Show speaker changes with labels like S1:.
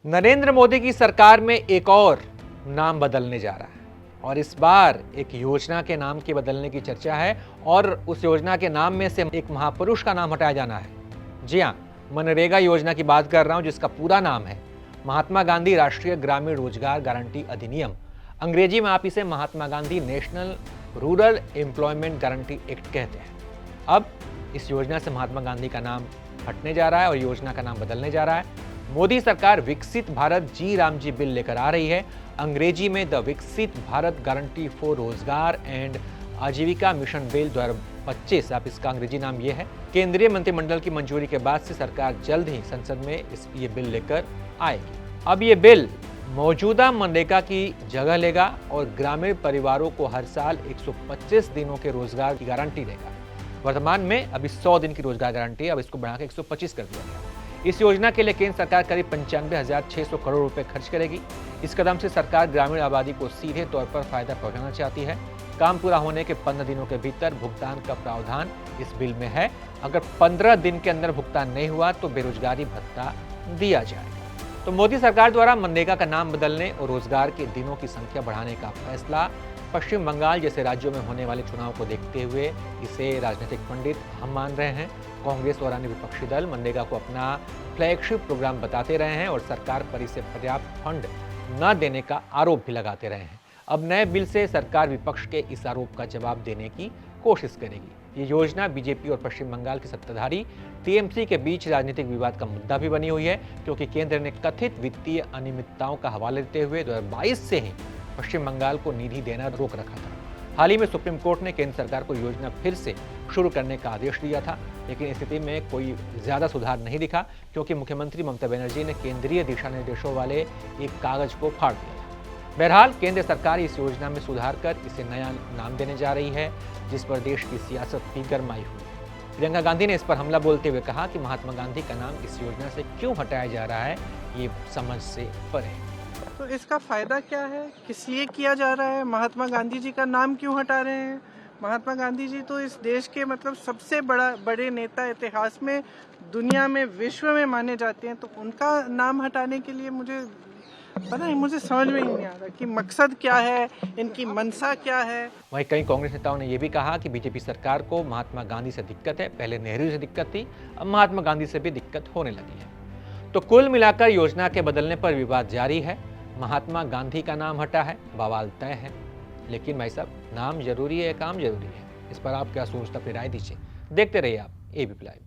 S1: नरेंद्र मोदी की सरकार में एक और नाम बदलने जा रहा है और इस बार एक योजना के नाम के बदलने की चर्चा है और उस योजना के नाम में से एक महापुरुष का नाम हटाया जाना है। जी हाँ, मनरेगा योजना की बात कर रहा हूं, जिसका पूरा नाम है महात्मा गांधी राष्ट्रीय ग्रामीण रोजगार गारंटी अधिनियम। अंग्रेजी में आप इसे Mahatma Gandhi national rural employment guarantee act कहते हैं। अब इस योजना से महात्मा गांधी का नाम हटने जा रहा है और योजना का नाम बदलने जा रहा है। मोदी सरकार विकसित भारत जी राम जी बिल लेकर आ रही है। अंग्रेजी में द विकसित भारत गारंटी फॉर रोजगार एंड आजीविका मिशन बिल 2025, आप इसका अंग्रेजी नाम ये है। केंद्रीय मंत्रिमंडल की मंजूरी के बाद से सरकार जल्द ही संसद में ये बिल लेकर आएगी। अब ये बिल मौजूदा मनरेगा की जगह लेगा और ग्रामीण परिवारों को हर साल 125 दिनों के रोजगार की गारंटी देगा। वर्तमान में अभी 100 दिन की रोजगार गारंटी है, अब इसको बढ़ाकर 125 कर दिया गया। इस योजना के लिए केंद्र सरकार करीब 95,600 करोड़ रुपए खर्च करेगी। इस कदम से सरकार ग्रामीण आबादी को सीधे तौर पर फायदा पहुंचाना चाहती है। काम पूरा होने के 15 दिनों के भीतर भुगतान का प्रावधान इस बिल में है। अगर 15 दिन के अंदर भुगतान नहीं हुआ तो बेरोजगारी भत्ता दिया जाएगा। तो मोदी सरकार द्वारा मनरेगा का नाम बदलने और रोजगार के दिनों की संख्या बढ़ाने का फैसला पश्चिम बंगाल जैसे राज्यों में होने वाले चुनाव को देखते हुए इसे राजनीतिक पंडित हम मान रहे हैं। कांग्रेस और अन्य विपक्षी दल मनरेगा को अपना फ्लैगशिप प्रोग्राम बताते रहे हैं और सरकार पर इसे पर्याप्त फंड न देने का आरोप भी लगाते रहे हैं। अब नए बिल से सरकार विपक्ष के इस आरोप का जवाब देने की कोशिश करेगी। ये योजना बीजेपी और पश्चिम बंगाल की सत्ताधारी टीएमसी के बीच राजनीतिक विवाद का मुद्दा भी बनी हुई है, क्योंकि केंद्र ने कथित वित्तीय अनियमितताओं का हवाला देते हुए 2022 से ही पश्चिम बंगाल को निधि देना रोक रखा था। हाल ही में सुप्रीम कोर्ट ने केंद्र सरकार को योजना फिर से शुरू करने का आदेश दिया था, लेकिन स्थिति में कोई ज्यादा सुधार नहीं दिखा, क्योंकि मुख्यमंत्री ममता बनर्जी ने केंद्रीय दिशा निर्देशों वाले एक कागज को फाड़ दिया था। बहरहाल केंद्र सरकार इस योजना में सुधार कर इसे नया नाम देने जा रही है, जिस पर देश की सियासत भी गरमाई हुई है। प्रियंका गांधी ने इस पर हमला बोलते हुए कहा कि महात्मा गांधी का नाम इस योजना से क्यों हटाया जा रहा है, ये समझ से परे है।
S2: तो इसका फायदा क्या है, किस लिए किया जा रहा है, महात्मा गांधी जी का नाम क्यों हटा रहे हैं? महात्मा गांधी जी तो इस देश के सबसे बड़े नेता इतिहास में, दुनिया में, विश्व में माने जाते हैं। तो उनका नाम हटाने के लिए मुझे समझ में ही नहीं आ रहा कि मकसद क्या है, इनकी मंशा क्या है।
S1: वहीं कई कांग्रेस नेताओं ने यह भी कहा कि बीजेपी सरकार को महात्मा गांधी से दिक्कत है। पहले नेहरू से दिक्कत थी, अब महात्मा गांधी से भी दिक्कत होने लगी है। तो कुल मिलाकर योजना के बदलने पर विवाद जारी है। महात्मा गांधी का नाम हटा है, बवाल तय है। लेकिन भाई साहब, नाम जरूरी है, काम जरूरी है? इस पर आप क्या सोचते, अपनी राय दीजिए। देखते रहिए आप एबीपी लाइव।